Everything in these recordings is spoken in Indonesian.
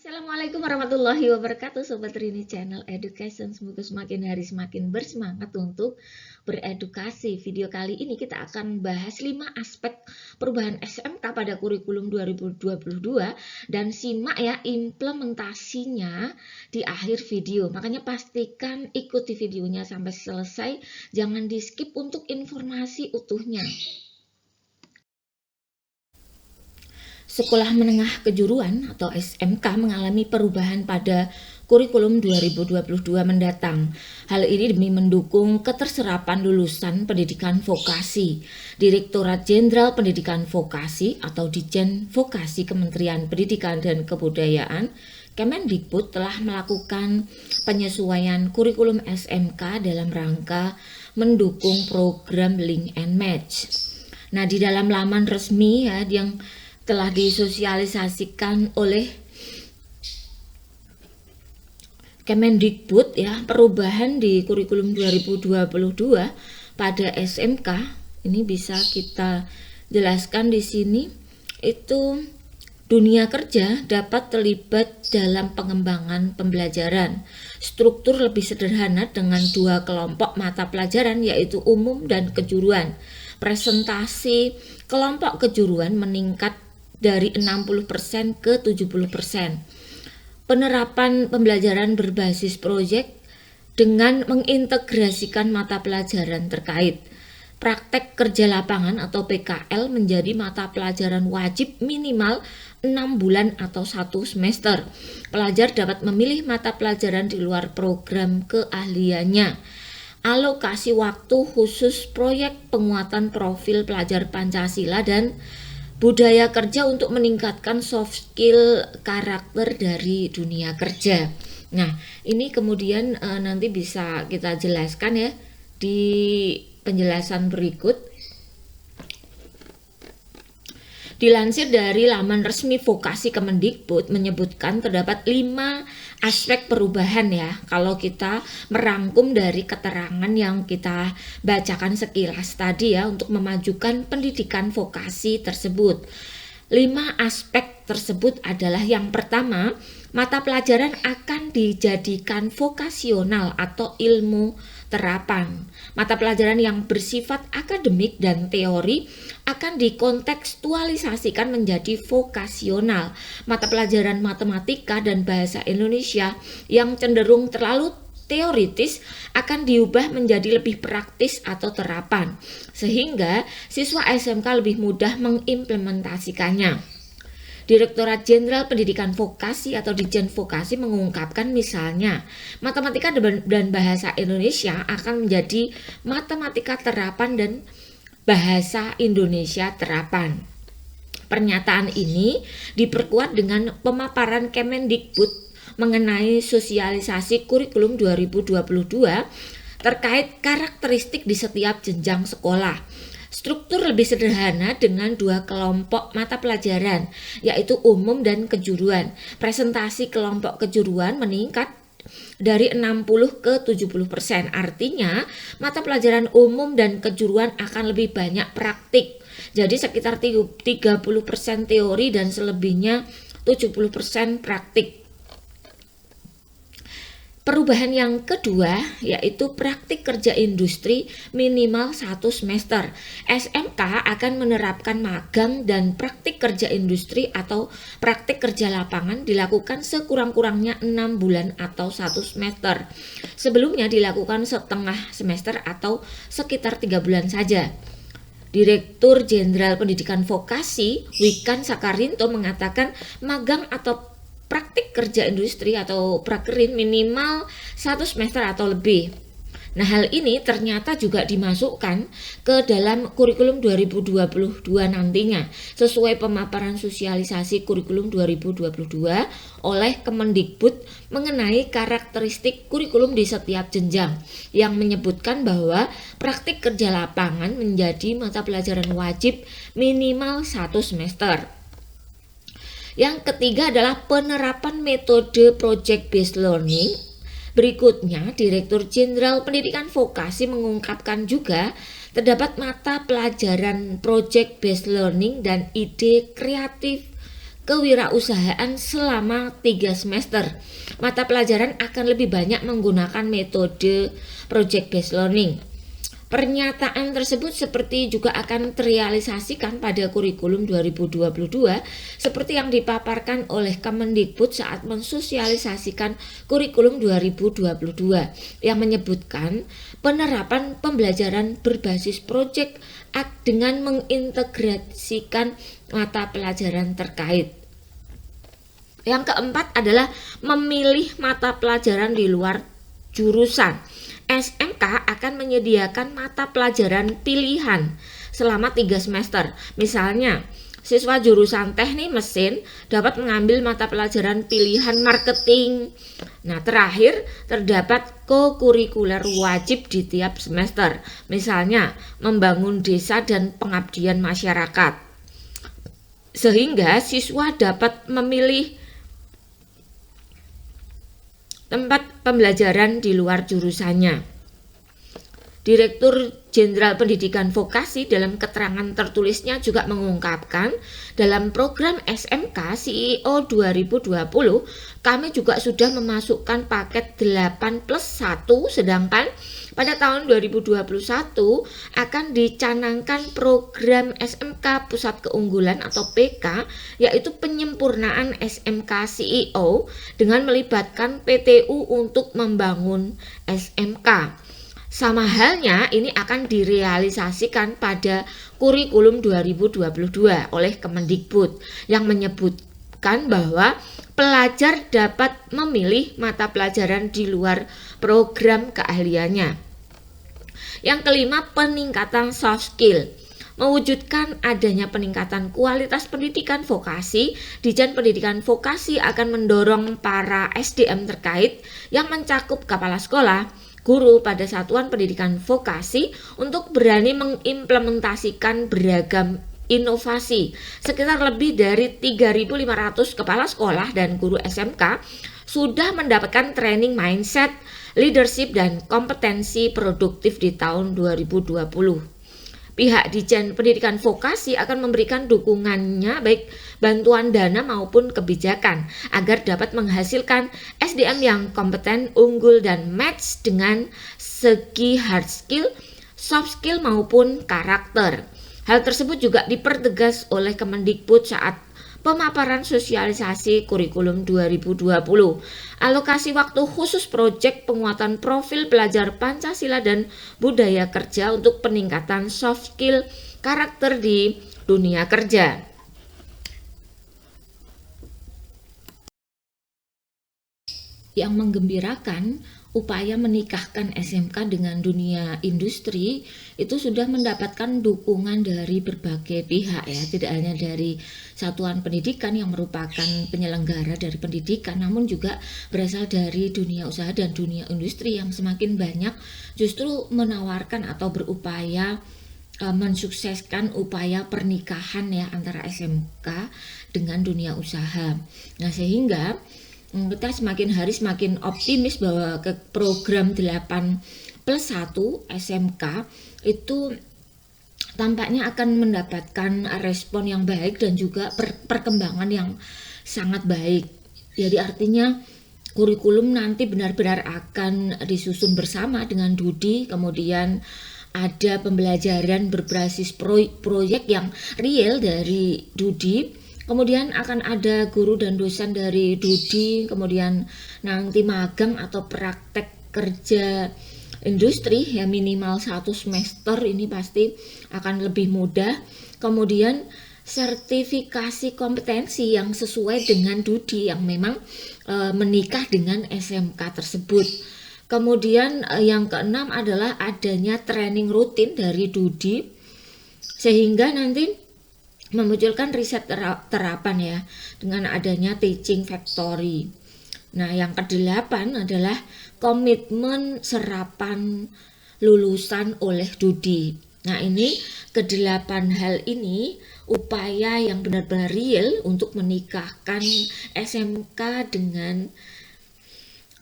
Assalamualaikum warahmatullahi wabarakatuh, Sobat Rini Channel Education. Semoga semakin hari semakin bersemangat untuk beredukasi. Video kali ini kita akan bahas 5 aspek perubahan SMK pada kurikulum 2022 dan simak ya implementasinya di akhir video. Makanya pastikan ikuti videonya sampai selesai, jangan di skip untuk informasi utuhnya. Sekolah Menengah Kejuruan atau SMK mengalami perubahan pada kurikulum 2022 mendatang. Hal ini demi mendukung keterserapan lulusan pendidikan vokasi. Direktorat Jenderal Pendidikan Vokasi atau Ditjen Vokasi Kementerian Pendidikan dan Kebudayaan Kemendikbud telah melakukan penyesuaian kurikulum SMK dalam rangka mendukung program Link and Match. Nah, di dalam laman resmi ya yang telah disosialisasikan oleh Kemendikbud ya, perubahan di kurikulum 2022 pada SMK ini bisa kita jelaskan di sini. Itu dunia kerja dapat terlibat dalam pengembangan pembelajaran. Struktur lebih sederhana dengan 2 kelompok mata pelajaran yaitu umum dan kejuruan. Presentasi kelompok kejuruan meningkat dari 60% ke 70%. Penerapan pembelajaran berbasis proyek dengan mengintegrasikan mata pelajaran terkait. Praktek kerja lapangan atau PKL menjadi mata pelajaran wajib minimal 6 bulan atau 1 semester. Pelajar dapat memilih mata pelajaran di luar program keahliannya. Alokasi waktu khusus proyek penguatan profil pelajar Pancasila dan budaya kerja untuk meningkatkan soft skill karakter dari dunia kerja. Nah, ini kemudian nanti bisa kita jelaskan ya di penjelasan berikut. Dilansir dari laman resmi Vokasi Kemendikbud menyebutkan terdapat 5 aspek perubahan ya. Kalau kita merangkum dari keterangan yang kita bacakan sekilas tadi ya untuk memajukan pendidikan vokasi tersebut. 5 aspek tersebut adalah yang pertama, mata pelajaran akan dijadikan vokasional atau ilmu terapan. Mata pelajaran yang bersifat akademik dan teori akan dikontekstualisasikan menjadi vokasional. Mata pelajaran matematika dan bahasa Indonesia yang cenderung terlalu teoritis akan diubah menjadi lebih praktis atau terapan, sehingga siswa SMK lebih mudah mengimplementasikannya. Direktorat Jenderal Pendidikan Vokasi atau Ditjen Vokasi mengungkapkan misalnya, matematika dan bahasa Indonesia akan menjadi matematika terapan dan bahasa Indonesia terapan. Pernyataan ini diperkuat dengan pemaparan Kemendikbud mengenai sosialisasi kurikulum 2022 terkait karakteristik di setiap jenjang sekolah. Struktur lebih sederhana dengan 2 kelompok mata pelajaran, yaitu umum dan kejuruan. Presentasi kelompok kejuruan meningkat dari 60 ke 70%. Artinya, mata pelajaran umum dan kejuruan akan lebih banyak praktik. Jadi sekitar 30% teori dan selebihnya 70% praktik. Perubahan yang kedua yaitu praktik kerja industri minimal 1 semester. SMK akan menerapkan magang dan praktik kerja industri atau praktik kerja lapangan dilakukan sekurang-kurangnya 6 bulan atau 1 semester. Sebelumnya dilakukan setengah semester atau sekitar 3 bulan saja. Direktur Jenderal Pendidikan Vokasi Wikan Sakarinto mengatakan magang atau praktik kerja industri atau prakerin minimal 1 semester atau lebih. Nah, hal ini ternyata juga dimasukkan ke dalam kurikulum 2022 nantinya sesuai pemaparan sosialisasi kurikulum 2022 oleh Kemendikbud mengenai karakteristik kurikulum di setiap jenjang yang menyebutkan bahwa praktik kerja lapangan menjadi mata pelajaran wajib minimal 1 semester. Yang ketiga adalah penerapan metode project based learning. Berikutnya, Direktur Jenderal Pendidikan Vokasi mengungkapkan juga terdapat mata pelajaran project based learning dan ide kreatif kewirausahaan selama 3 semester. Mata pelajaran akan lebih banyak menggunakan metode project based learning. Pernyataan tersebut seperti juga akan terrealisasikan pada kurikulum 2022 seperti yang dipaparkan oleh Kemendikbud saat mensosialisasikan kurikulum 2022 yang menyebutkan penerapan pembelajaran berbasis project dengan mengintegrasikan mata pelajaran terkait. Yang keempat adalah memilih mata pelajaran di luar jurusan. SMK akan menyediakan mata pelajaran pilihan selama 3 semester. Misalnya, siswa jurusan teknik mesin dapat mengambil mata pelajaran pilihan marketing. Nah, terakhir terdapat kokurikuler wajib di tiap semester. Misalnya, membangun desa dan pengabdian masyarakat. Sehingga siswa dapat memilih tempat pembelajaran di luar jurusannya. Direktur Jenderal Pendidikan Vokasi dalam keterangan tertulisnya juga mengungkapkan dalam program SMK CEO 2020 kami juga sudah memasukkan paket 8+1 sedangkan pada tahun 2021 akan dicanangkan program SMK Pusat Keunggulan atau PK yaitu penyempurnaan SMK CEO dengan melibatkan PTU untuk membangun SMK. Sama halnya ini akan direalisasikan pada kurikulum 2022 oleh Kemendikbud yang menyebutkan bahwa pelajar dapat memilih mata pelajaran di luar program keahliannya. Yang kelima, peningkatan soft skill. Mewujudkan adanya peningkatan kualitas pendidikan vokasi, Dijen Pendidikan Vokasi akan mendorong para SDM terkait yang mencakup kepala sekolah, guru pada satuan pendidikan vokasi untuk berani mengimplementasikan beragam inovasi. Sekitar lebih dari 3.500 kepala sekolah dan guru SMK sudah mendapatkan training mindset, leadership, dan kompetensi produktif di tahun 2020. Pihak Dijen Pendidikan Vokasi akan memberikan dukungannya baik bantuan dana maupun kebijakan agar dapat menghasilkan SDM yang kompeten, unggul, dan match dengan segi hard skill, soft skill maupun karakter. Hal tersebut juga dipertegas oleh Kemendikbud saat pemaparan sosialisasi kurikulum 2020. Alokasi waktu khusus proyek penguatan profil pelajar Pancasila dan budaya kerja untuk peningkatan soft skill karakter di dunia kerja. Yang menggembirakan, upaya menikahkan SMK dengan dunia industri itu sudah mendapatkan dukungan dari berbagai pihak ya, tidak hanya dari satuan pendidikan yang merupakan penyelenggara dari pendidikan, namun juga berasal dari dunia usaha dan dunia industri yang semakin banyak justru menawarkan atau berupaya mensukseskan upaya pernikahan ya antara SMK dengan dunia usaha. Nah, sehingga kita semakin hari semakin optimis bahwa ke program 8+1 SMK itu tampaknya akan mendapatkan respon yang baik dan juga perkembangan yang sangat baik. Jadi artinya kurikulum nanti benar-benar akan disusun bersama dengan Dudi, kemudian ada pembelajaran berbasis proyek yang real dari Dudi. Kemudian akan ada guru dan dosen dari Dudi, kemudian nanti magang atau praktek kerja industri ya minimal 1 semester, ini pasti akan lebih mudah. Kemudian sertifikasi kompetensi yang sesuai dengan Dudi yang memang menikah dengan SMK tersebut. Kemudian yang keenam adalah adanya training rutin dari Dudi sehingga nanti memunculkan riset terapan ya dengan adanya teaching factory. Nah, yang kedelapan adalah komitmen serapan lulusan oleh Dudi. Nah, ini kedelapan hal ini upaya yang benar-benar real untuk menikahkan SMK dengan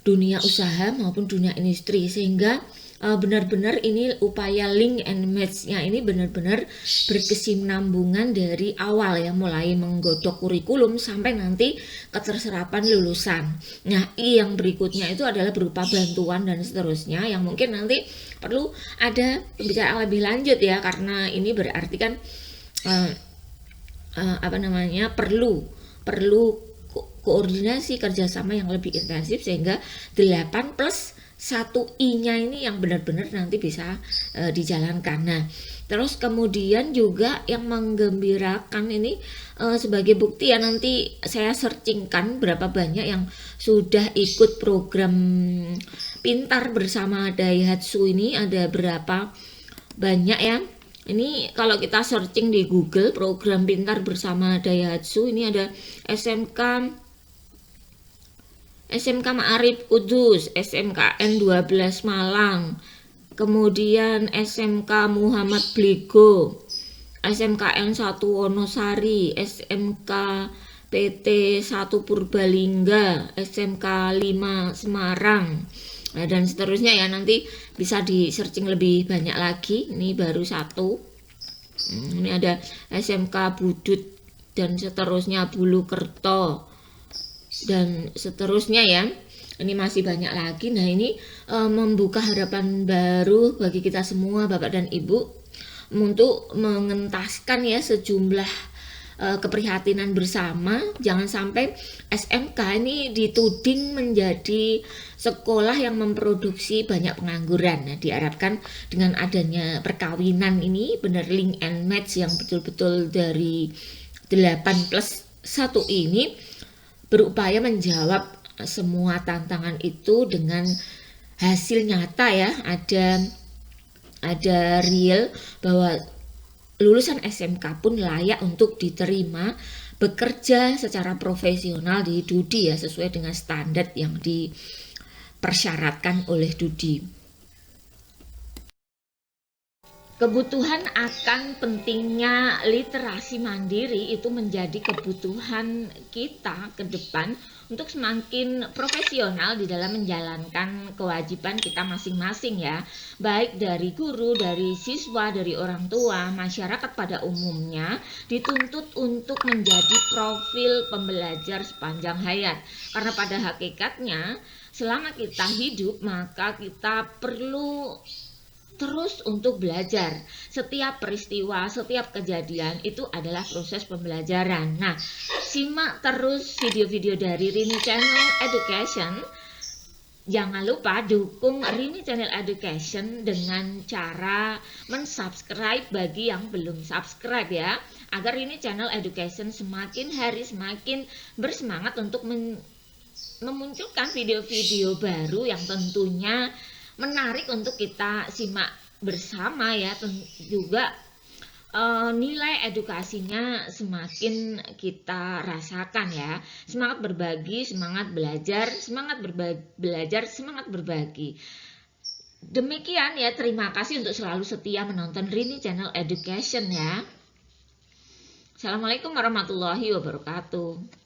dunia usaha maupun dunia industri, sehingga benar-benar ini upaya link and match-nya ini benar-benar berkesinambungan dari awal ya, mulai menggodok kurikulum sampai nanti keterserapan lulusan. Nah, yang berikutnya itu adalah berupa bantuan dan seterusnya yang mungkin nanti perlu ada pembicaraan lebih lanjut ya, karena ini berarti kan perlu koordinasi kerjasama yang lebih intensif, sehingga 8 plus 1 I-nya ini yang benar-benar nanti bisa dijalankan. Nah, terus kemudian juga yang menggembirakan ini sebagai bukti ya, nanti saya searchingkan berapa banyak yang sudah ikut program pintar bersama Daihatsu ini, ada berapa banyak ya. Ini kalau kita searching di Google program pintar bersama Daihatsu, ini ada SMK Ma'arif Kudus, SMKN 12 Malang, kemudian SMK Muhammad Bligo, SMKN 1 Wonosari, SMK PT 1 Purbalingga, SMK 5 Semarang, dan seterusnya ya. Nanti bisa di searching lebih banyak lagi. Ini baru 1. Ini ada SMK Budut dan seterusnya, Bulukerto dan seterusnya ya. Ini masih banyak lagi. Nah, ini membuka harapan baru bagi kita semua Bapak dan Ibu untuk mengentaskan ya sejumlah keprihatinan bersama. Jangan sampai SMK ini dituding menjadi sekolah yang memproduksi banyak pengangguran. Nah, diharapkan dengan adanya perkawinan ini benar link and match yang betul-betul dari 8 plus 1 ini berupaya menjawab semua tantangan itu dengan hasil nyata ya. Ada real bahwa lulusan SMK pun layak untuk diterima bekerja secara profesional di Dudi ya, sesuai dengan standar yang dipersyaratkan oleh Dudi. Kebutuhan akan pentingnya literasi mandiri itu menjadi kebutuhan kita ke depan untuk semakin profesional di dalam menjalankan kewajiban kita masing-masing ya, baik dari guru, dari siswa, dari orang tua, masyarakat pada umumnya dituntut untuk menjadi profil pembelajar sepanjang hayat. Karena pada hakikatnya selama kita hidup maka kita perlu terus untuk belajar. Setiap peristiwa, setiap kejadian itu adalah proses pembelajaran. Nah, simak terus video-video dari Rini Channel Education. Jangan lupa dukung Rini Channel Education dengan cara mensubscribe bagi yang belum subscribe ya, agar Rini Channel Education semakin hari semakin bersemangat untuk memunculkan video-video baru yang tentunya menarik untuk kita simak bersama ya. Juga nilai edukasinya semakin kita rasakan ya. Semangat berbagi, semangat belajar, semangat berbagi. Demikian ya, terima kasih untuk selalu setia menonton Rini Channel Education ya. Assalamualaikum warahmatullahi wabarakatuh.